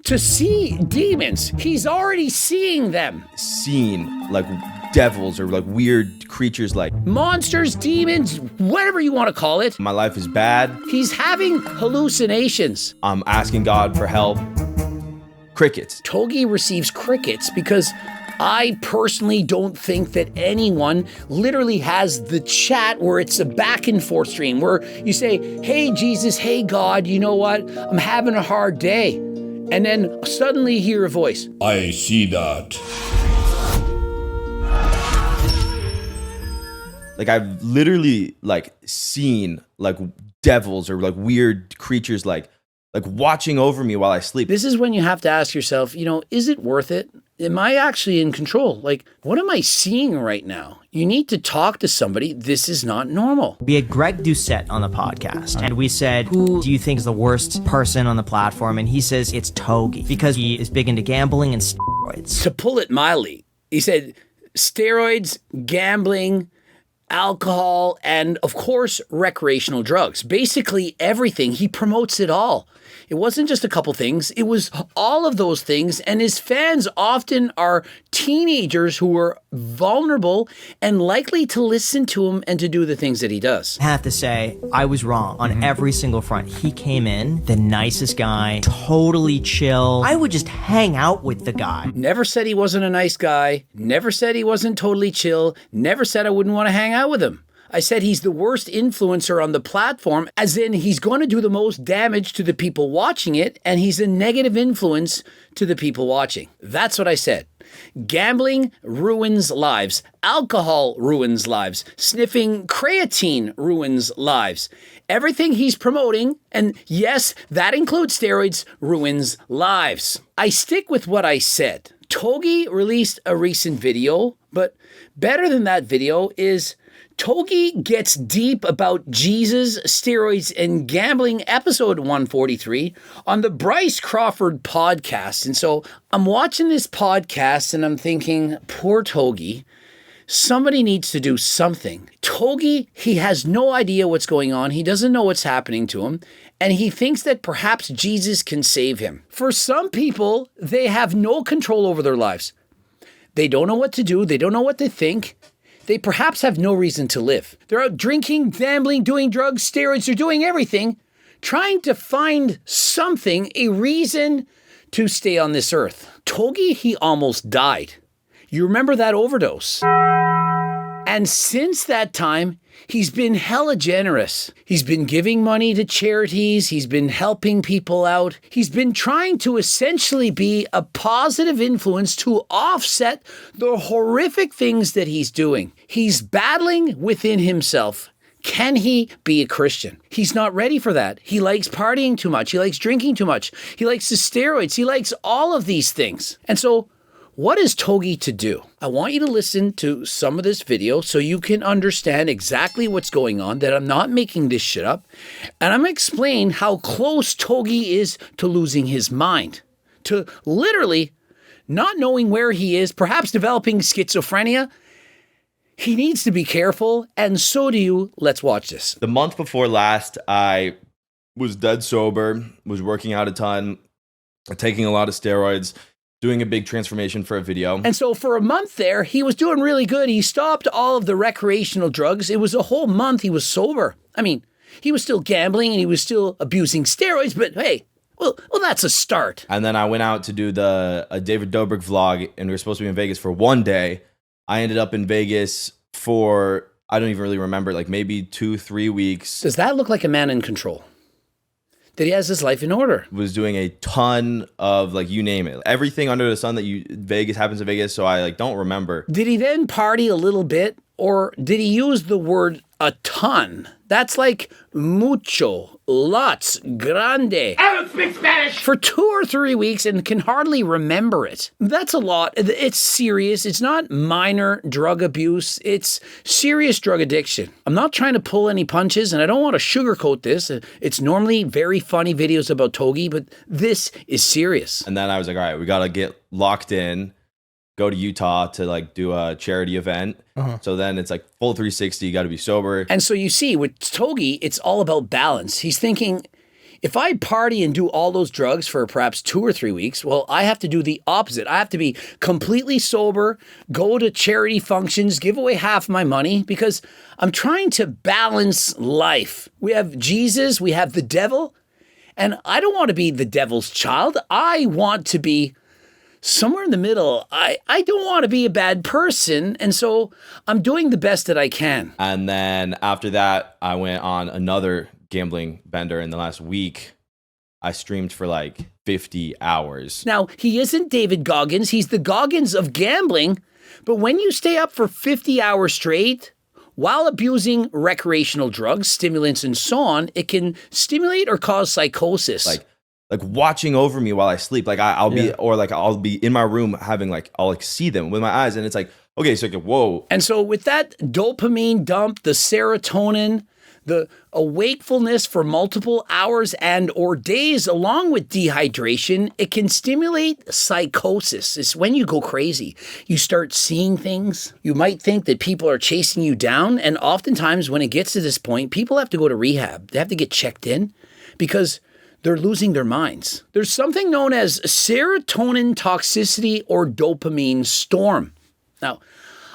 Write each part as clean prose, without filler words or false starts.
to see demons. He's already seeing them. Seen like devils or like weird creatures, like monsters, demons, whatever you want to call it. My life is bad. He's having hallucinations. I'm asking God for help. Crickets. Togi receives crickets because I personally don't think that anyone literally has the chat where it's a back and forth stream where you say, hey, Jesus, hey, God, you know what? I'm having a hard day. And then suddenly hear a voice. I see that. Like I've literally like seen like devils or like weird creatures like watching over me while I sleep. This is when you have to ask yourself, is it worth it? Am I actually in control? Like, what am I seeing right now? You need to talk to somebody. This is not normal. We had Greg Doucette on the podcast, and we said, who do you think is the worst person on the platform? And he says it's Togi, because he is big into gambling and steroids. To pull it mildly, he said steroids, gambling, alcohol, and of course, recreational drugs. Basically everything. He promotes it all. It wasn't just a couple things. It was all of those things. And his fans often are teenagers who are vulnerable and likely to listen to him and to do the things that he does. I have to say, I was wrong on every single front. He came in, the nicest guy, totally chill. I would just hang out with the guy. Never said he wasn't a nice guy. Never said he wasn't totally chill. Never said I wouldn't want to hang out with him. I said he's the worst influencer on the platform, as in he's going to do the most damage to the people watching it, and he's a negative influence to the people watching. That's what I said. Gambling ruins lives. Alcohol ruins lives. Sniffing creatine ruins lives. Everything he's promoting, and yes, that includes steroids, ruins lives. I stick with what I said. Togi released a recent video, but better than that video is Togi gets deep about Jesus, steroids, and gambling, episode 143, on the Bryce Crawford podcast. And so I'm watching this podcast and I'm thinking, poor Togi, somebody needs to do something. Togi, he has no idea what's going on. He doesn't know what's happening to him. And he thinks that perhaps Jesus can save him. For some people, they have no control over their lives. They don't know what to do. They don't know what to think. They perhaps have no reason to live. They're out drinking, gambling, doing drugs, steroids. They're doing everything, trying to find something, a reason to stay on this earth. Togi, he almost died. You remember that overdose? And since that time, he's been hella generous. He's been giving money to charities. He's been helping people out. He's been trying to essentially be a positive influence to offset the horrific things that he's doing. He's battling within himself. Can he be a Christian? He's not ready for that. He likes partying too much. He likes drinking too much. He likes the steroids. He likes all of these things. And so, what is Togi to do? I want you to listen to some of this video so you can understand exactly what's going on, that I'm not making this shit up. And I'm going to explain how close Togi is to losing his mind, to literally not knowing where he is, perhaps developing schizophrenia. He needs to be careful, and so do you. Let's watch this. The month before last, I was dead sober, was working out a ton, taking a lot of steroids, doing a big transformation for a video. And so for a month there, he was doing really good. He stopped all of the recreational drugs. It was a whole month he was sober. I mean, he was still gambling and he was still abusing steroids, but hey, well, that's a start. And then I went out to do a David Dobrik vlog, and we were supposed to be in Vegas for one day. I ended up in Vegas for, I don't even really remember, like maybe 2-3 weeks. Does that look like a man in control? That he has his life in order? Was doing a ton of, like, you name it, everything under the sun that Vegas happens in Vegas. So I like don't remember. Did he then party a little bit, or did he use the word a ton? That's like mucho, lots, grande. I don't speak Spanish! For 2 or 3 weeks and can hardly remember it. That's a lot. It's serious. It's not minor drug abuse. It's serious drug addiction. I'm not trying to pull any punches, and I don't want to sugarcoat this. It's normally very funny videos about Togi, but this is serious. And then I was like, all right, we got to get locked in, go to Utah to like do a charity event. So then it's like full 360, you got to be sober. And so you see with Togi, it's all about balance. He's thinking, If I party and do all those drugs for perhaps 2 or 3 weeks, well, I have to do the opposite. I have to be completely sober, go to charity functions, give away half my money because I'm trying to balance life. We have Jesus, we have the devil, and I don't want to be the devil's child. I want to be somewhere in the middle. I don't want to be a bad person, and so I'm doing the best that I can. And then after that, I went on another gambling bender in the last week. I streamed for like 50 hours. Now, he isn't David Goggins. He's the Goggins of gambling. But when you stay up for 50 hours straight while abusing recreational drugs, stimulants, and so on, it can stimulate or cause psychosis. Like watching over me while I sleep. Like I'll be in my room having I'll see them with my eyes. And it's like, okay, so whoa. And so with that dopamine dump, the serotonin, the awakefulness for multiple hours and or days along with dehydration, it can stimulate psychosis. It's when you go crazy. You start seeing things. You might think that people are chasing you down. And oftentimes when it gets to this point, people have to go to rehab. They have to get checked in because they're losing their minds. There's something known as serotonin toxicity or dopamine storm. Now,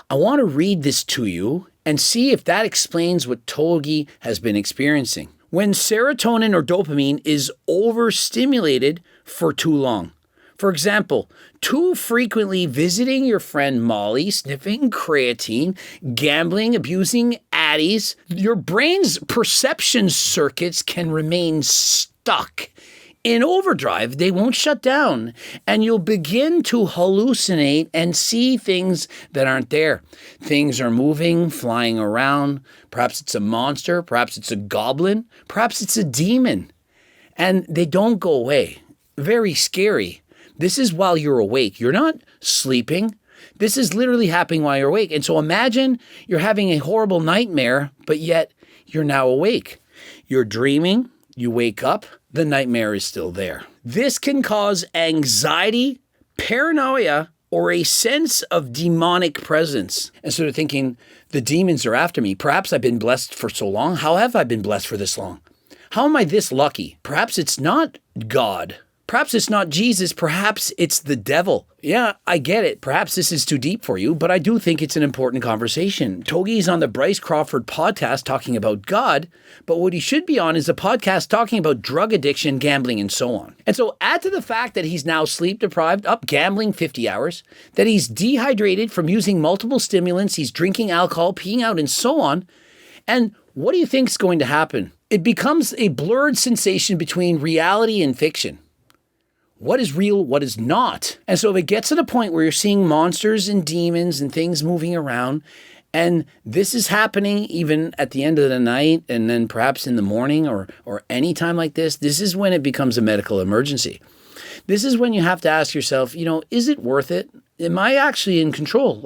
I want to read this to you and see if that explains what Togi has been experiencing. When serotonin or dopamine is overstimulated for too long. For example, too frequently visiting your friend Molly, sniffing creatine, gambling, abusing addies, your brain's perception circuits can remain stuck in overdrive. They won't shut down, and you'll begin to hallucinate and see things that aren't there. Things are moving, flying around. Perhaps it's a monster, perhaps it's a goblin, perhaps it's a demon, and they don't go away. Very scary. This is while you're awake. You're not sleeping. This is literally happening while you're awake. And so imagine you're having a horrible nightmare, but yet you're now awake. You're dreaming. You wake up, the nightmare is still there. This can cause anxiety, paranoia, or a sense of demonic presence. And so they're thinking, the demons are after me. Perhaps I've been blessed for so long. How have I been blessed for this long? How am I this lucky? Perhaps it's not God. Perhaps it's not Jesus. Perhaps it's the devil. Yeah, I get it. Perhaps this is too deep for you, but I do think it's an important conversation. Togi's on the Bryce Crawford podcast talking about God, but what he should be on is a podcast talking about drug addiction, gambling, and so on. And so add to the fact that he's now sleep deprived, up gambling 50 hours, that he's dehydrated from using multiple stimulants, he's drinking alcohol, peeing out, and so on. And what do you think is going to happen? It becomes a blurred sensation between reality and fiction. What is real, what is not? And so if it gets to the point where you're seeing monsters and demons and things moving around, and this is happening even at the end of the night and then perhaps in the morning or any time like this is when it becomes a medical emergency. This is when you have to ask yourself, is it worth it? Am I actually in control?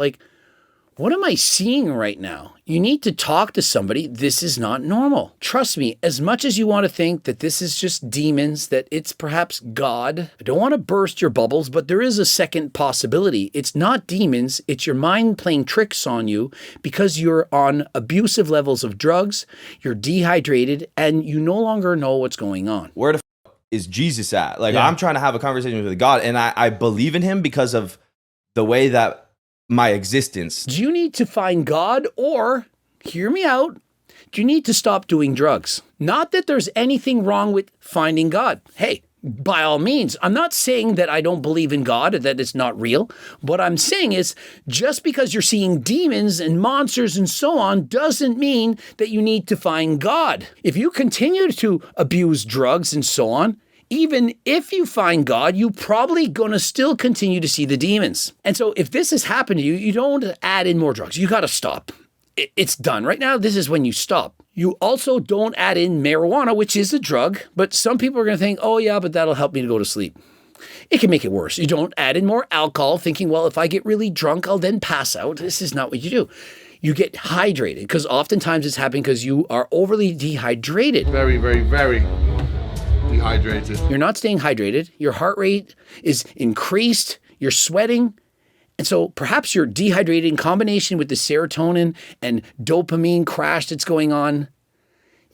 What am I seeing right now? You need to talk to somebody. This is not normal. Trust me, as much as you want to think that this is just demons, that it's perhaps God, I don't want to burst your bubbles, but there is a second possibility. It's not demons. It's your mind playing tricks on you because you're on abusive levels of drugs, you're dehydrated, and you no longer know what's going on. Where the is Jesus at? I'm trying to have a conversation with God, and I believe in him because of the way that my existence. Do you need to find God, or, hear me out, do you need to stop doing drugs? Not that there's anything wrong with finding God. Hey, by all means, I'm not saying that I don't believe in God or that it's not real. What I'm saying is just because you're seeing demons and monsters and so on doesn't mean that you need to find God. If you continue to abuse drugs and so on, even if you find God, you're probably going to still continue to see the demons. And so if this has happened to you, you don't add in more drugs. You got to stop. It's done. Right now, this is when you stop. You also don't add in marijuana, which is a drug, but some people are going to think, oh yeah, but that'll help me to go to sleep. It can make it worse. You don't add in more alcohol thinking, well, if I get really drunk, I'll then pass out. This is not what you do. You get hydrated because oftentimes it's happening because you are overly dehydrated. Very, very, very dehydrated. You're not staying hydrated. Your heart rate is increased. You're sweating. And so perhaps you're dehydrated in combination with the serotonin and dopamine crash that's going on.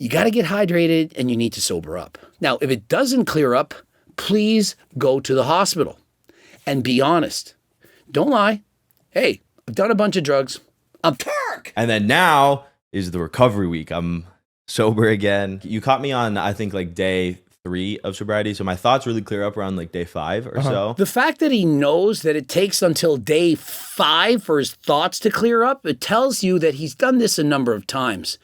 You got to get hydrated and you need to sober up. Now, if it doesn't clear up, please go to the hospital and be honest. Don't lie. Hey, I've done a bunch of drugs. I'm Turk. And then now is the recovery week. I'm sober again. You caught me on, I think, like day 3 of sobriety. So my thoughts really clear up around like day 5 or so. The fact that he knows that it takes until day 5 for his thoughts to clear up, it tells you that he's done this a number of times.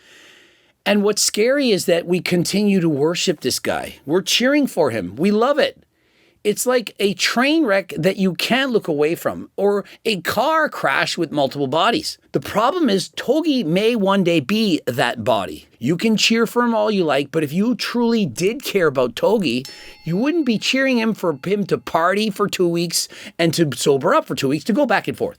And what's scary is that we continue to worship this guy. We're cheering for him. We love it. It's like a train wreck that you can't look away from, or a car crash with multiple bodies. The problem is Togi may one day be that body. You can cheer for him all you like, but if you truly did care about Togi, you wouldn't be cheering him for him to party for 2 weeks and to sober up for 2 weeks, to go back and forth.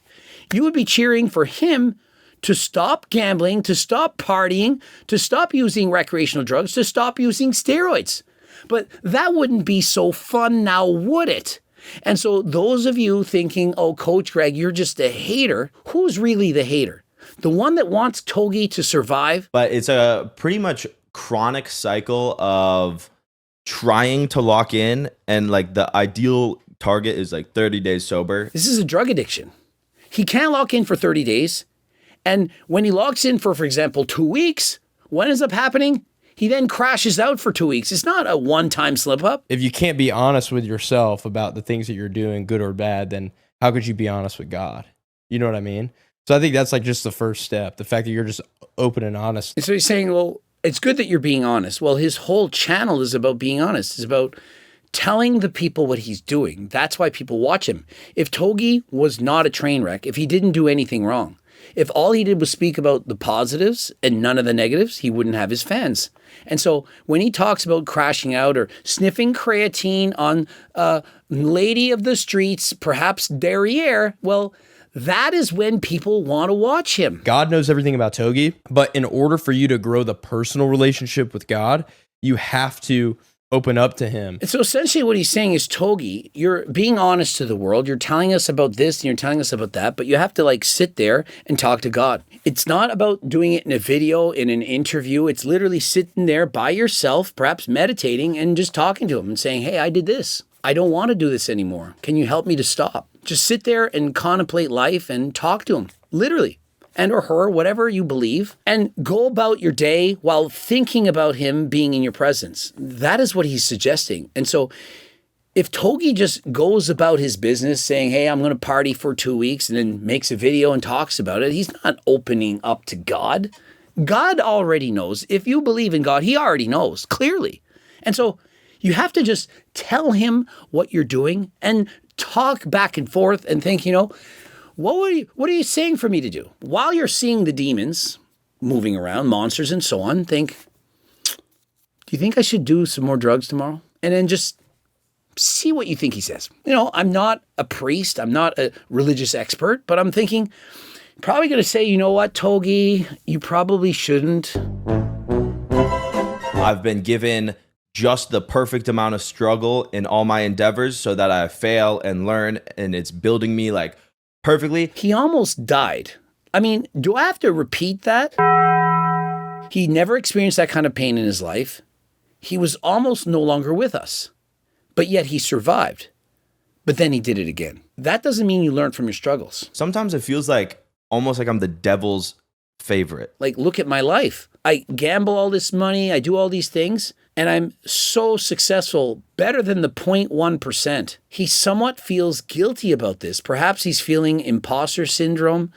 You would be cheering for him to stop gambling, to stop partying, to stop using recreational drugs, to stop using steroids. But that wouldn't be so fun now, would it? And so those of you thinking, oh, Coach Greg, you're just a hater, who's really the hater? The one that wants Togi to survive? But it's a pretty much chronic cycle of trying to lock in, and like the ideal target is like 30 days sober. This is a drug addiction. He can't lock in for 30 days. And when he locks in for example, 2 weeks, what ends up happening? He then crashes out for 2 weeks. It's not a one-time slip-up. If you can't be honest with yourself about the things that you're doing, good or bad, then how could you be honest with God? You know what I mean? So I think that's like just the first step, the fact that you're just open and honest. And so he's saying, well, it's good that you're being honest. Well, his whole channel is about being honest. It's about telling the people what he's doing. That's why people watch him. If Togi was not a train wreck, if he didn't do anything wrong, if all he did was speak about the positives and none of the negatives, he wouldn't have his fans. And so when he talks about crashing out or sniffing creatine on a lady of the streets, perhaps derriere, well, that is when people want to watch him. God knows everything about Togi, but in order for you to grow the personal relationship with God, you have to open up to him. And so essentially what he's saying is, Togi, you're being honest to the world. You're telling us about this and you're telling us about that, but you have to like sit there and talk to God. It's not about doing it in a video, in an interview. It's literally sitting there by yourself, perhaps meditating and just talking to him and saying, hey, I did this. I don't want to do this anymore. Can you help me to stop? Just sit there and contemplate life and talk to him, literally. And or her, whatever you believe, and go about your day while thinking about him being in your presence. That is what he's suggesting. And so if Togi just goes about his business saying, hey, I'm going to party for 2 weeks, and then makes a video and talks about it, he's not opening up to God. God already knows. If you believe in God, he already knows, clearly. And so you have to just tell him what you're doing and talk back and forth and think, you know, what are you saying for me to do? While you're seeing the demons moving around, monsters and so on, think, do you think I should do some more drugs tomorrow? And then just see what you think he says. You know, I'm not a priest. I'm not a religious expert, but I'm thinking, probably going to say, you know what, Togi, you probably shouldn't. I've been given just the perfect amount of struggle in all my endeavors so that I fail and learn, and it's building me like perfectly. He almost died. I mean, do I have to repeat that? He never experienced that kind of pain in his life. He was almost no longer with us, but yet he survived. But then he did it again. That doesn't mean you learn from your struggles. Sometimes it feels like almost like I'm the devil's favorite. Like, look at my life. I gamble all this money. I do all these things. And I'm so successful, better than the 0.1%. He somewhat feels guilty about this. Perhaps he's feeling imposter syndrome,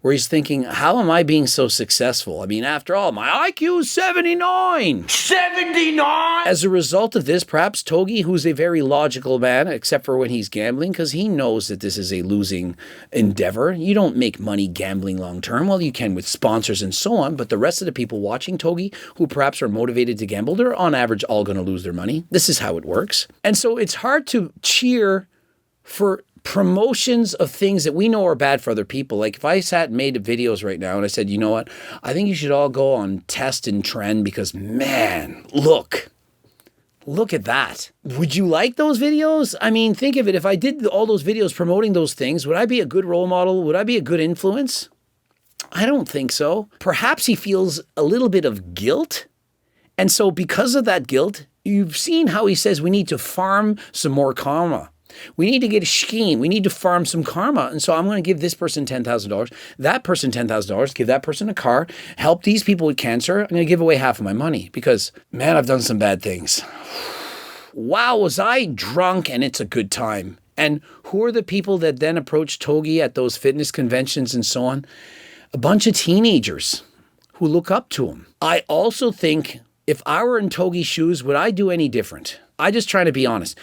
where he's thinking, how am I being so successful? I mean, after all, my IQ is 79. 79! As a result of this, perhaps Togi, who's a very logical man, except for when he's gambling, because he knows that this is a losing endeavor. You don't make money gambling long term. Well, you can with sponsors and so on, but the rest of the people watching Togi, who perhaps are motivated to gamble, they're on average all going to lose their money. This is how it works. And so it's hard to cheer for promotions of things that we know are bad for other people. Like if I sat and made videos right now and I said, you know what, I think you should all go on Test and Trend because, man, look at that. Would you like those videos? I mean, think of it. If I did all those videos promoting those things, would I be a good role model? Would I be a good influence? I don't think so. Perhaps he feels a little bit of guilt And so because of that guilt, you've seen how he says we need to farm some more karma. We need to get a scheme. We need to farm some karma. And so I'm going to give this person $10,000, that person $10,000, give that person a car, help these people with cancer. I'm going to give away half of my money because, man, I've done some bad things. Wow, was I drunk and it's a good time. And who are the people that then approach Togi at those fitness conventions and so on? A bunch of teenagers who look up to him. I also think if I were in Togi's shoes, would I do any different? I just try to be honest.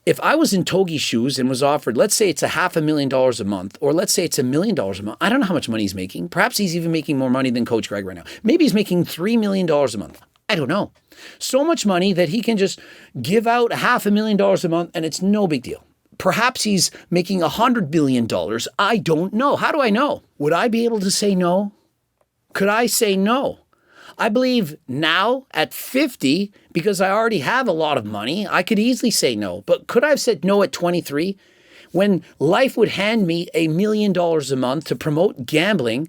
If I was in Togi's shoes and was offered, let's say it's $500,000 a month, or let's say it's $1 million a month. I don't know how much money he's making. Perhaps he's even making more money than Coach Greg right now. Maybe he's making $3 million a month. I don't know. So much money that he can just give out $500,000 a month and it's no big deal. Perhaps he's making $100 billion. I don't know. How do I know? Would I be able to say no? Could I say no? I believe now at 50, because I already have a lot of money, I could easily say no. But could I have said no at 23? When life would hand me $1 million a month to promote gambling,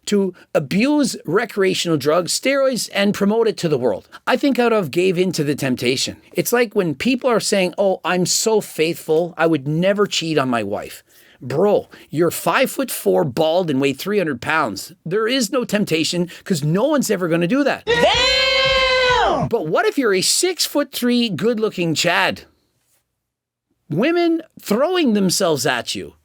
to abuse recreational drugs, steroids, and promote it to the world. I think I would have gave in to the temptation. It's like when people are saying, oh, I'm so faithful, I would never cheat on my wife. Bro, you're 5'4", bald, and weigh 300 pounds. There is no temptation because no one's ever going to do that. Damn! But what if you're a 6'3", good-looking Chad? Women throwing themselves at you.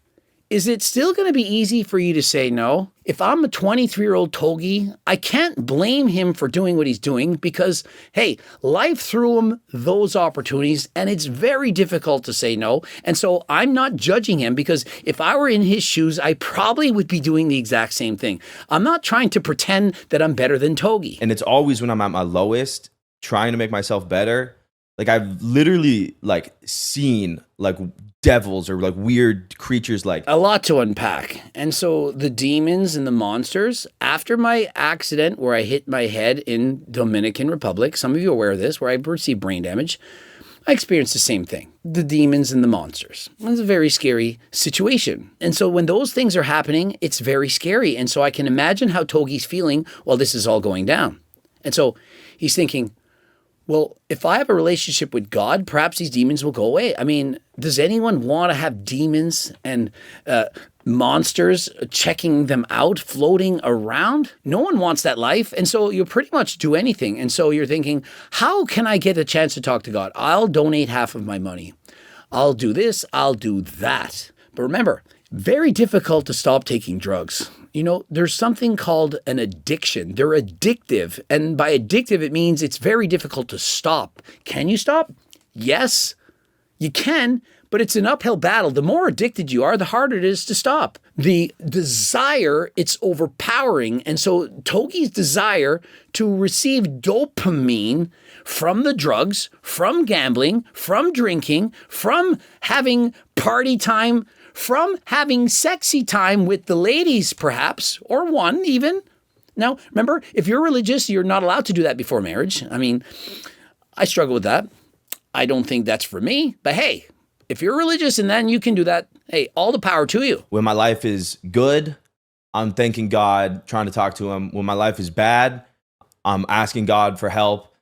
Is it still going to be easy for you to say no? If I'm a 23-year-old Togi, I can't blame him for doing what he's doing because, hey, life threw him those opportunities and it's very difficult to say no. And so I'm not judging him because if I were in his shoes, I probably would be doing the exact same thing. I'm not trying to pretend that I'm better than Togi. And it's always when I'm at my lowest, trying to make myself better. Like I've literally like seen like devils or like weird creatures like a lot to unpack. And so the demons and the monsters, after my accident where I hit my head in Dominican Republic, some of you are aware of this, where I received brain damage, I experienced the same thing. The demons and the monsters. It was a very scary situation. And so when those things are happening, it's very scary. And so I can imagine how Togi's feeling while this is all going down. And so he's thinking, well, if I have a relationship with God, perhaps these demons will go away. I mean, does anyone want to have demons and monsters checking them out, floating around? No one wants that life. And so you'll pretty much do anything. And so you're thinking, how can I get a chance to talk to God? I'll donate half of my money. I'll do this. I'll do that. But remember, very difficult to stop taking drugs. You know, there's something called an addiction. They're addictive. And by addictive, it means it's very difficult to stop. Can you stop? Yes, you can, but it's an uphill battle. The more addicted you are, the harder it is to stop. The desire, it's overpowering. And so Togi's desire to receive dopamine from the drugs, from gambling, from drinking, from having party time, from having sexy time with the ladies, perhaps, or one even. Now, remember, if you're religious, you're not allowed to do that before marriage. I mean, I struggle with that. I don't think that's for me. But hey, if you're religious and then you can do that, hey, all the power to you. when my life is good, I'm thanking God, trying to talk to him. When my life is bad, I'm asking God for help.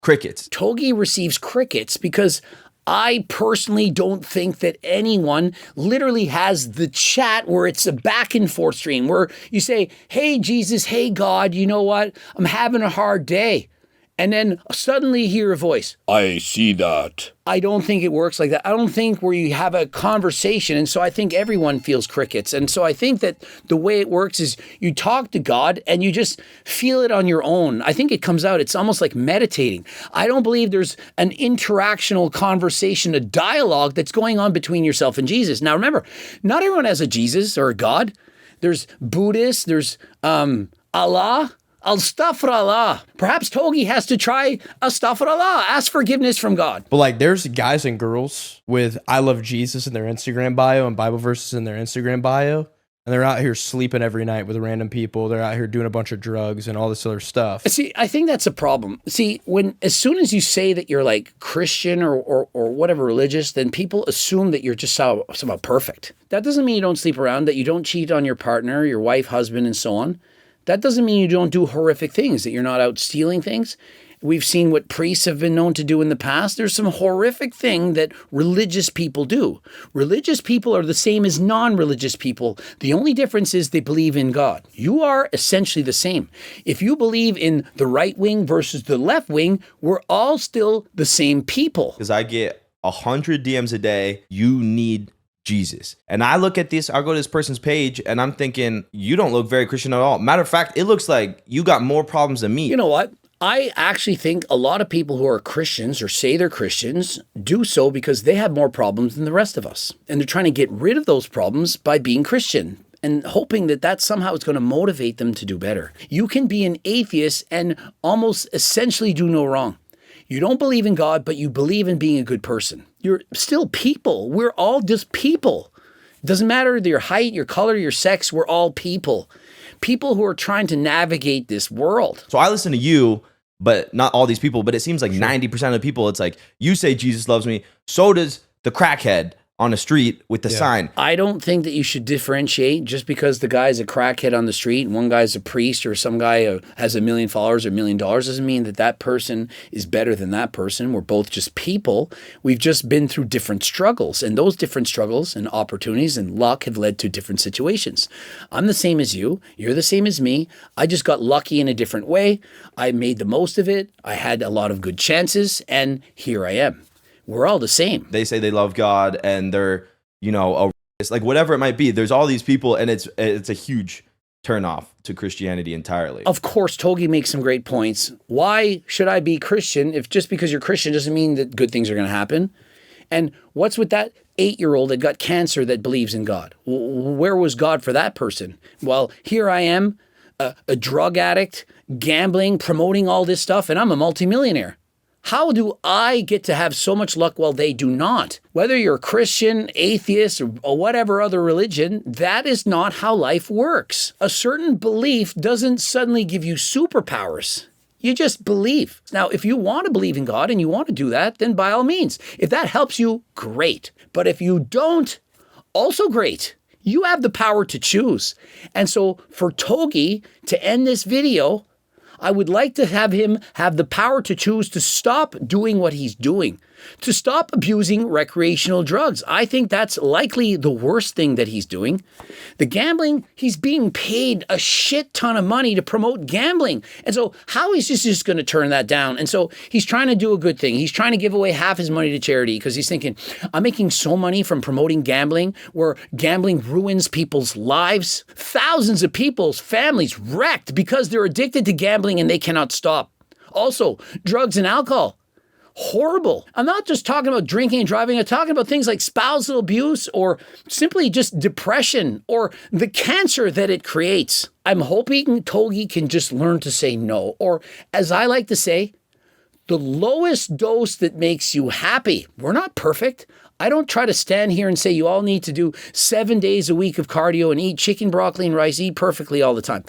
Crickets. Togi receives crickets because I personally don't think that anyone literally has the chat where it's a back and forth stream where you say, hey, Jesus, hey, God, you know what? I'm having a hard day. And then suddenly hear a voice. I see that. I don't think it works like that. I don't think where you have a conversation. And so I think everyone feels crickets. And so I think that the way it works is you talk to God and you just feel it on your own. I think it comes out. It's almost like meditating. I don't believe there's an interactional conversation, a dialogue that's going on between yourself and Jesus. Now remember, not everyone has a Jesus or a God. There's Buddhists, there's Allah. Astaghfirullah. Perhaps Togi has to try astaghfirullah. Ask forgiveness from God. But like there's guys and girls with I love Jesus in their Instagram bio and Bible verses in their Instagram bio. And they're out here sleeping every night with random people. They're out here doing a bunch of drugs and all this other stuff. See, I think that's a problem. See, as soon as you say that you're like Christian or whatever religious, then people assume that you're just somehow perfect. That doesn't mean you don't sleep around, that you don't cheat on your partner, your wife, husband, and so on. That doesn't mean you don't do horrific things, that you're not out stealing things. We've seen what priests have been known to do in the past. There's some horrific thing that religious people do. Religious people are the same as non-religious people. The only difference is they believe in God. You are essentially the same. If you believe in the right wing versus the left wing, we're all still the same people. Because I get 100 DMs a day. You need Jesus. And I look at this, I go to this person's page and I'm thinking, you don't look very Christian at all. Matter of fact, it looks like you got more problems than me. You know what? I actually think a lot of people who are Christians or say they're Christians do so because they have more problems than the rest of us. And they're trying to get rid of those problems by being Christian and hoping that that somehow is going to motivate them to do better. You can be an atheist and almost essentially do no wrong. You don't believe in God, but you believe in being a good person. You're still people. We're all just people. It doesn't matter your height, your color, your sex. We're all people. People who are trying to navigate this world. So I listen to you, but not all these people, but it seems like 90% of the people, it's like, you say Jesus loves me, so does the crackhead on the street with the sign. I don't think that you should differentiate just because the guy's a crackhead on the street and one guy's a priest or some guy has 1 million followers or $1 million doesn't mean that that person is better than that person. We're both just people. We've just been through different struggles, and those different struggles and opportunities and luck have led to different situations. I'm the same as you. You're the same as me. I just got lucky in a different way. I made the most of it. I had a lot of good chances, and here I am. We're all the same. They say they love God and they're, it's like whatever it might be. There's all these people and it's a huge turnoff to Christianity entirely. Of course, Togi makes some great points. Why should I be Christian if just because you're Christian doesn't mean that good things are going to happen? And what's with that 8-year-old that got cancer that believes in God? Where was God for that person? Well, here I am, a drug addict, gambling, promoting all this stuff, and I'm a multimillionaire. How do I get to have so much luck while they do not? Whether you're a Christian, atheist, or whatever other religion, that is not how life works. A certain belief doesn't suddenly give you superpowers. You just believe. Now, if you want to believe in God and you want to do that, then by all means. If that helps you, great. But if you don't, also great. You have the power to choose. And so for Togi to end this video, I would like to have him have the power to choose to stop doing what he's doing, to stop abusing recreational drugs. I think that's likely the worst thing that he's doing. The gambling, he's being paid a shit ton of money to promote gambling. And so how is he just going to turn that down? And so he's trying to do a good thing. He's trying to give away half his money to charity because he's thinking, I'm making so money from promoting gambling, where gambling ruins people's lives. Thousands of people's families wrecked because they're addicted to gambling and they cannot stop. Also, drugs and alcohol. Horrible. I'm not just talking about drinking and driving. I'm talking about things like spousal abuse or simply just depression or the cancer that it creates. I'm hoping Togi can just learn to say no, or as I like to say, the lowest dose that makes you happy. We're not perfect. I don't try to stand here and say you all need to do 7 days a week of cardio and eat chicken, broccoli, and rice, eat perfectly all the time.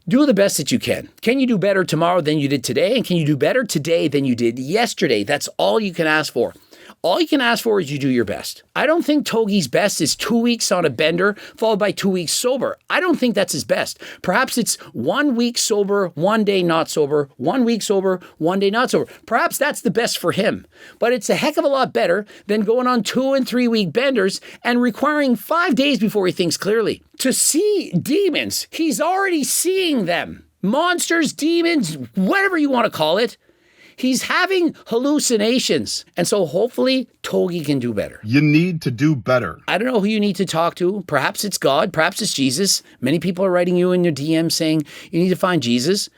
Do the best that you can. Can you do better tomorrow than you did today? And can you do better today than you did yesterday? That's all you can ask for. All you can ask for is you do your best. I don't think Togi's best is 2 weeks on a bender followed by 2 weeks sober. I don't think that's his best. Perhaps it's 1 week sober, 1 day not sober, 1 week sober, 1 day not sober. Perhaps that's the best for him. But it's a heck of a lot better than going on 2 and 3 week benders and requiring 5 days before he thinks clearly. To see demons, he's already seeing them. Monsters, demons, whatever you want to call it. He's having hallucinations. And so hopefully Togi can do better. You need to do better. I don't know who you need to talk to. Perhaps it's God. Perhaps it's Jesus. Many people are writing you in your DM saying you need to find Jesus.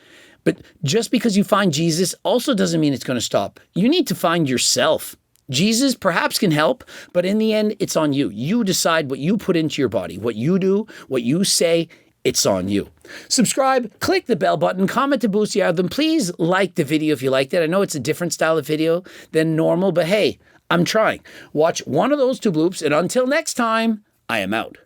But just because you find Jesus also doesn't mean it's going to stop. You need to find yourself. Jesus perhaps can help, but in the end, it's on you. You decide what you put into your body, what you do, what you say. It's on you. Subscribe, click the bell button, comment to boost the algorithm. Please like the video if you liked it. I know it's a different style of video than normal, but hey, I'm trying. Watch one of those 2 bloops, and until next time, I am out.